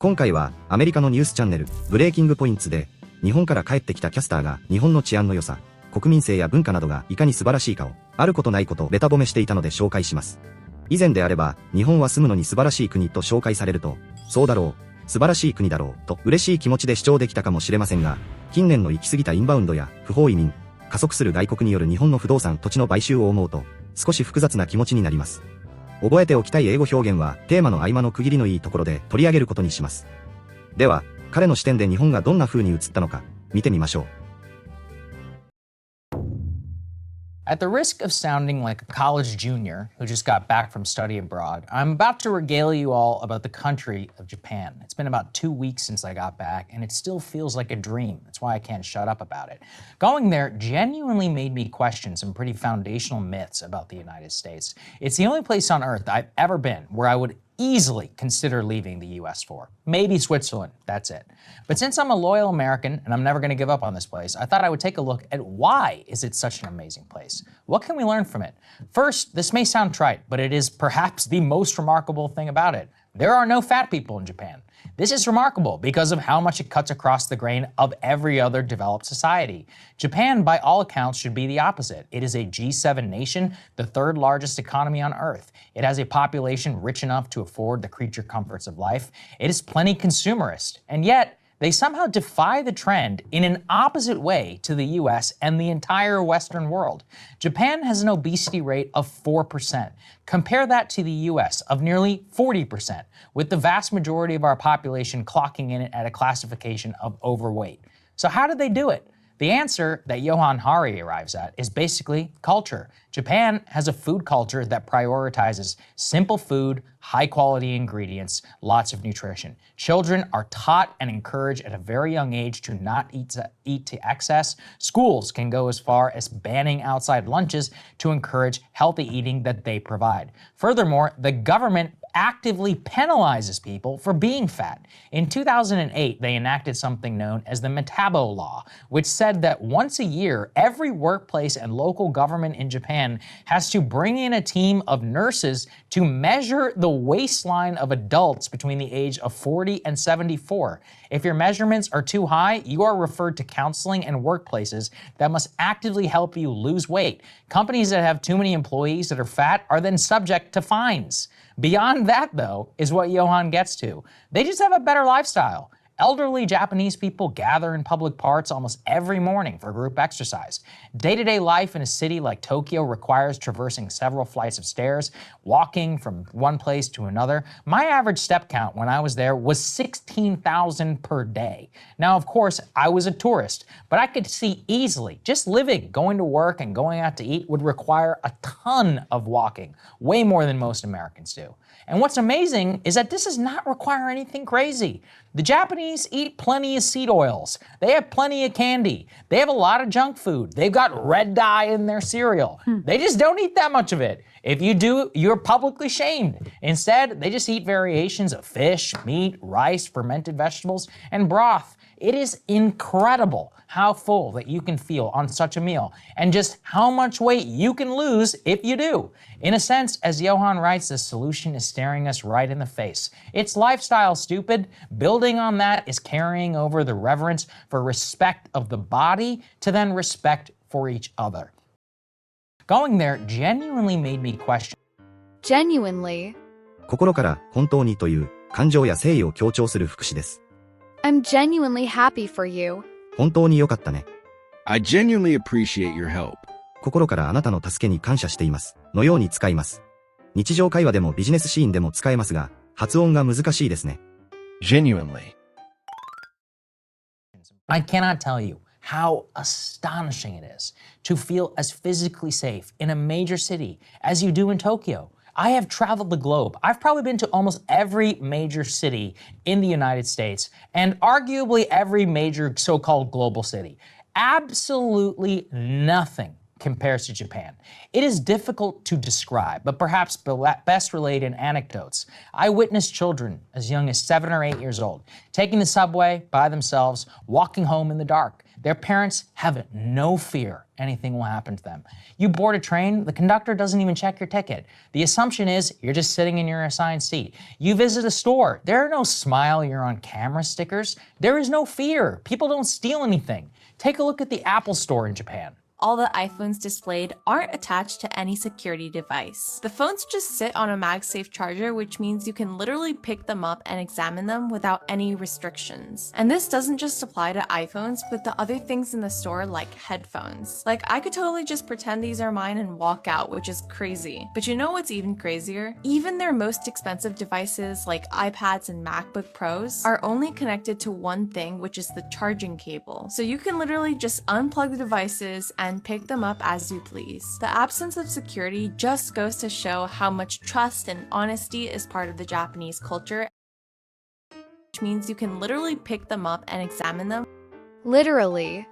今回はアメリカのニュースチャンネルブレイキングポインツで日本から帰ってきたキャスターが日本の治安の良さ、国民性や文化などがいかに素晴らしいかをあることないことベタ褒めしていたので紹介します。以前であれば日本は住むのに素晴らしい国と紹介されると、そうだろう、素晴らしい国だろうと嬉しい気持ちで視聴できたかもしれませんが、近年の行き過ぎたインバウンドや不法移民、加速する外国による日本の不動産土地の買収を思うと少し複雑な気持ちになります。覚えておきたい英語表現はテーマの合間の区切りのいいところで取り上げることにします。では、彼の視点で日本がどんな風に映ったのか見てみましょう。At the risk of sounding like a college junior who just got back from study abroad, I'm about to regale you all about the country of Japan. It's been about 2 weeks since I got back, and it still feels like a dream. That's why I can't shut up about it. Going there genuinely made me question some pretty foundational myths about the United States. It's the only place on earth I've ever been where I would easily consider leaving the US for. Maybe Switzerland, that's it. But since I'm a loyal American and I'm never going to give up on this place, I thought I would take a look at why is it such an amazing place? What can we learn from it? First, this may sound trite, but it is perhaps the most remarkable thing about it. There are no fat people in Japan. This is remarkable because of how much it cuts across the grain of every other developed society. Japan, by all accounts, should be the opposite. It is a G7 nation, the third largest economy on earth. It has a population rich enough to afford the creature comforts of life. It is plenty consumerist, and yet they somehow defy the trend in an opposite way to the US and the entire Western world. Japan has an obesity rate of 4%. Compare that to the US of nearly 40%, with the vast majority of our population clocking in at a classification of overweight. So how did they do it? The answer that Johan Hari arrives at is basically culture. Japan has a food culture that prioritizes simple food, high-quality ingredients, lots of nutrition. Children are taught and encouraged at a very young age to not eat to excess. Schools can go as far as banning outside lunches to encourage healthy eating that they provide. Furthermore, the government actively penalizes people for being fat. In 2008, they enacted something known as the Metabo Law, which said that once a year, every workplace and local government in Japan has to bring in a team of nurses to measure the waistline of adults between the age of 40 and 74. If your measurements are too high, you are referred to counseling and workplaces that must actively help you lose weight. Companies that have too many employees that are fat are then subject to fines. Beyond that, though, is what Johan gets to. They just have a better lifestyle. Elderly Japanese people gather in public parks almost every morning for group exercise. Day-to-day life in a city like Tokyo requires traversing several flights of stairs, walking from one place to another. My average step count when I was there was 16,000 per day. Now, of course, I was a tourist, but I could see easily just living, going to work, and going out to eat would require a ton of walking, way more than most Americans do. And what's amazing is that this does not require anything crazy. The Japanese eat plenty of seed oils. They have plenty of candy. They have a lot of junk food. They've got red dye in their cereal. They just don't eat that much of it. If you do, you're publicly shamed. Instead, they just eat variations of fish, meat, rice, fermented vegetables, and broth. It is incredible how full that you can feel on such a meal, and just how much weight you can lose if you do. In a sense, as Johan writes, the solution is staring us right in the face. It's lifestyle, stupid. Building on that is carrying over the reverence for respect of the body to then respect for each other. Going there genuinely made me question. Genuinely. 心から本当にという感情や誠意を強調する副詞です。I'm genuinely happy for you. 本当に良かったね。I genuinely appreciate your help. 心からあなたの助けに感謝しています。のように使います。日常会話でもビジネスシーンでも使えますが、発音が難しいですね。Genuinely. I cannot tell you how astonishing it is to feel as physically safe in a major city as you do in Tokyo. I have traveled the globe. I've probably been to almost every major city in the United States and arguably every major so-called global city. Absolutely nothing compares to Japan. It is difficult to describe, but perhaps best related in anecdotes. I witnessed children as young as 7 or 8 years old taking the subway by themselves, walking home in the dark. Their parents have no fear anything will happen to them. You board a train, the conductor doesn't even check your ticket. The assumption is you're just sitting in your assigned seat. You visit a store, there are no smile, you're on camera stickers. There is no fear. People don't steal anything. Take a look at the Apple Store in Japan. All the iPhones displayed aren't attached to any security device. The phones just sit on a MagSafe charger, which means you can literally pick them up and examine them without any restrictions. And this doesn't just apply to iPhones, but to other things in the store like headphones. Like, I could totally just pretend these are mine and walk out, which is crazy. But you know what's even crazier? Even their most expensive devices like iPads and MacBook Pros are only connected to one thing, which is the charging cable. So you can literally just unplug the devices and pick them up as you please. The absence of security just goes to show how much trust and honesty is part of the Japanese culture, which means you can literally pick them up and examine them. Literally.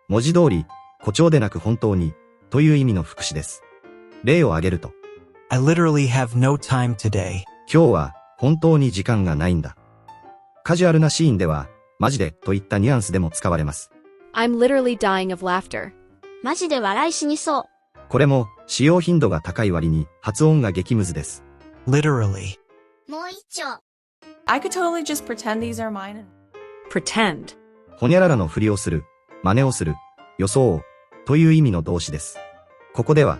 文字通り、誇張でなく本当に、という意味の副詞です。例を挙げると、I literally have no time today. 今日は本当に時間がないんだ。カジュアルなシーンでは、マジでといったニュアンスでも使われます。I'm literally dying of laughter. マジで笑い死にそう。これも使用頻度が高い割に発音が激ムズです。Literally. もう一丁。I could totally just pretend these are mine and pretend. ほにゃららのふりをする、真似をする、装うという意味の動詞です。ここでは、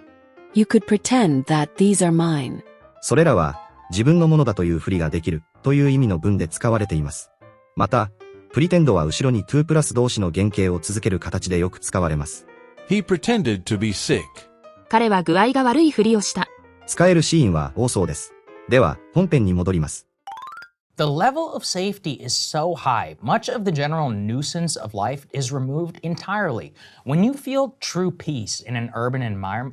You could pretend that these are mine. それらは自分のものだというふりができるという意味の文で使われています。また、プリテンドは後ろに to プラス動詞の原型を続ける形でよく使われます。He pretended to be sick. 彼は具合が悪いふりをした。使えるシーンは多そうです。では、本編に戻ります。The level of safety is so high, much of the general nuisance of life is removed entirely. When you feel true peace in an urban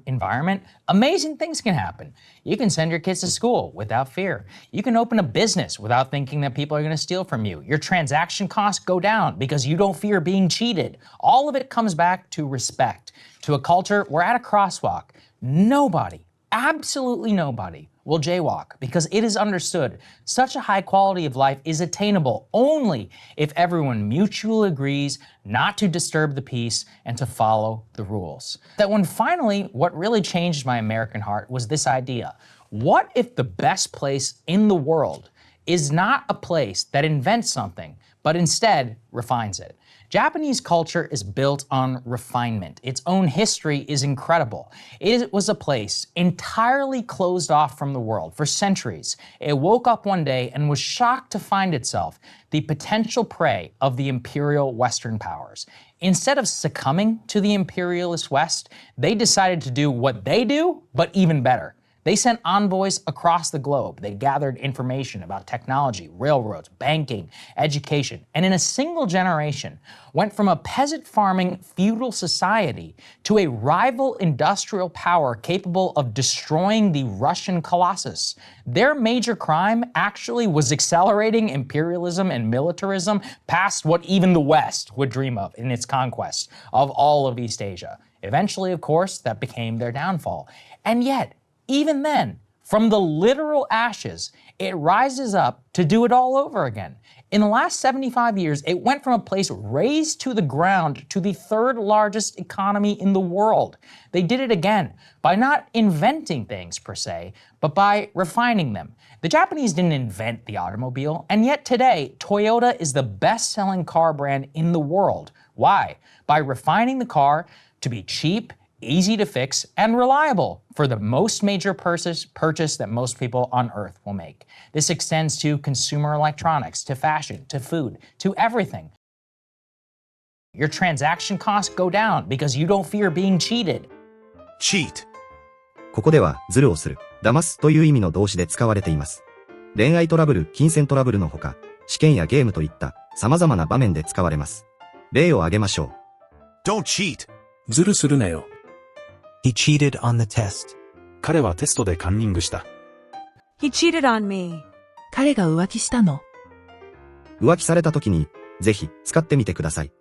environment, amazing things can happen. You can send your kids to school without fear. You can open a business without thinking that people are going to steal from you. Your transaction costs go down because you don't fear being cheated. All of it comes back to respect. To a culture, we're at a crosswalk. Nobody, absolutely nobody, will jaywalk because it is understood such a high quality of life is attainable only if everyone mutually agrees not to disturb the peace and to follow the rules. That when finally, what really changed my American heart was this idea. What if the best place in the world is not a place that invents something, but instead refines it? Japanese culture is built on refinement. Its own history is incredible. It was a place entirely closed off from the world for centuries. It woke up one day and was shocked to find itself the potential prey of the imperial Western powers. Instead of succumbing to the imperialist West, they decided to do what they do, but even better. They sent envoys across the globe. They gathered information about technology, railroads, banking, education, and in a single generation went from a peasant farming feudal society to a rival industrial power capable of destroying the Russian colossus. Their major crime actually was accelerating imperialism and militarism past what even the West would dream of in its conquest of all of East Asia. Eventually, of course, that became their downfall. And yet, even then, from the literal ashes, it rises up to do it all over again. In the last 75 years, it went from a place razed to the ground to the third largest economy in the world. They did it again by not inventing things per se, but by refining them. The Japanese didn't invent the automobile, and yet today, Toyota is the best-selling car brand in the world. Why? By refining the car to be cheap, easy to fix, and reliable for the most major purchase that most people on Earth will make. This extends to consumer electronics, to fashion, to food, to everything. Your transaction costs go down because you don't fear being cheated. Cheat. ここでは、ズルをする、騙すという意味の動詞で使われています。恋愛トラブル、金銭トラブルのほか、試験やゲームといった様々な場面で使われます。例を挙げましょう。Don't cheat. ズルするなよ。He cheated on the test. 彼はテストでカンニングした。He cheated on me. 彼が浮気したの。浮気された時に、ぜひ使ってみてください。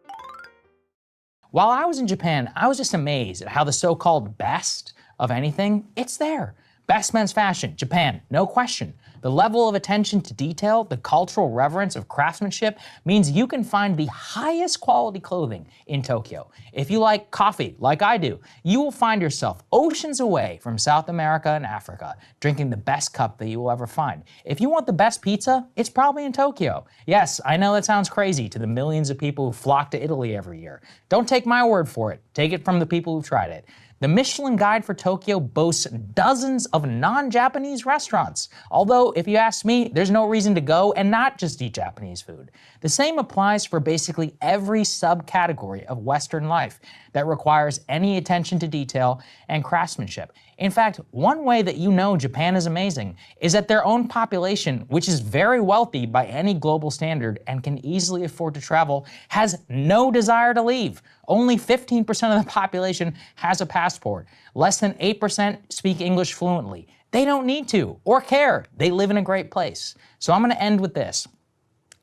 While I was in Japan, I was just amazed at how the so-called best of anything, it's there. Best men's fashion, Japan, no question. The level of attention to detail, the cultural reverence of craftsmanship means you can find the highest quality clothing in Tokyo. If you like coffee, like I do, you will find yourself oceans away from South America and Africa, drinking the best cup that you will ever find. If you want the best pizza, it's probably in Tokyo. Yes, I know that sounds crazy to the millions of people who flock to Italy every year. Don't take my word for it. Take it from the people who've tried it. The Michelin Guide for Tokyo boasts dozens of non-Japanese restaurants. Although, if you ask me, there's no reason to go and not just eat Japanese food. The same applies for basically every subcategory of Western life that requires any attention to detail and craftsmanship. In fact, one way that you know Japan is amazing is that their own population, which is very wealthy by any global standard and can easily afford to travel, has no desire to leave. Only 15% of the population has a passport. Less than 8% speak English fluently. They don't need to or care. They live in a great place. So I'm going to end with this.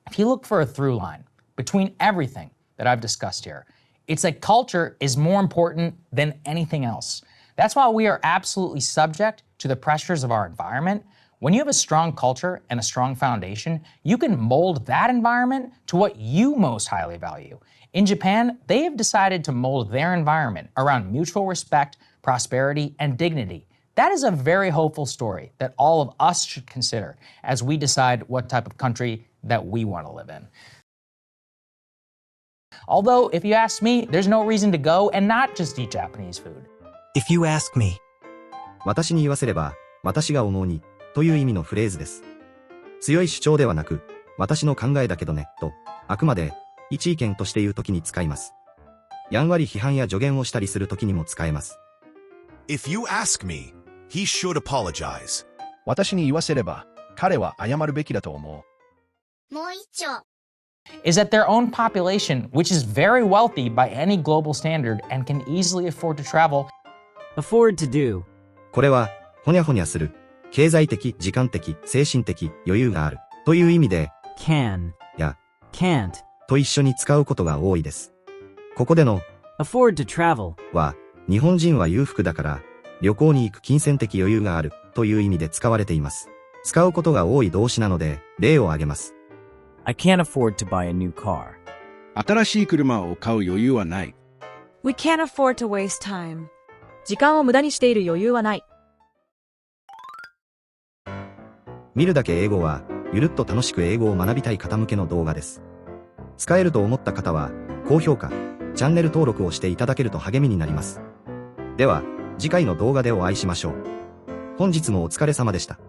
If you look for a through line between everything that I've discussed here, it's that culture is more important than anything else. That's why we are absolutely subject to the pressures of our environment. When you have a strong culture and a strong foundation, you can mold that environment to what you most highly value. In Japan, they have decided to mold their environment around mutual respect, prosperity, and dignity. That is a very hopeful story that all of us should consider as we decide what type of country that we want to live in. Although, if you ask me, there's no reason to go and not just eat Japanese food. If you ask me, 私に言わせれば、私が思うに、という意味のフレーズです。強い主張ではなく、私の考えだけどね、と、あくまで、一意見として言うときに使います。やんわり批判や助言をしたりするときにも使えます。If you ask me, he should apologize. 私に言わせれば、彼は謝るべきだと思う。もう一丁。Is that their own population, which is very wealthy by any global standard and can easily afford to travel, afford to do. これは、ほにゃほにゃする、経済的、時間的、精神的、余裕がある、という意味で、can や、can't と一緒に使うことが多いです。ここでの、afford to travel は、日本人は裕福だから、旅行に行く金銭的余裕がある、という意味で使われています。使うことが多い動詞なので、例を挙げます。I can't afford to buy a new car. 新しい車を買う余裕はない。We can't afford to waste time. 時間を無駄にしている余裕はない。見るだけ英語は、ゆるっと楽しく英語を学びたい方向けの動画です。使えると思った方は、高評価、チャンネル登録をしていただけると励みになります。では、次回の動画でお会いしましょう。本日もお疲れ様でした。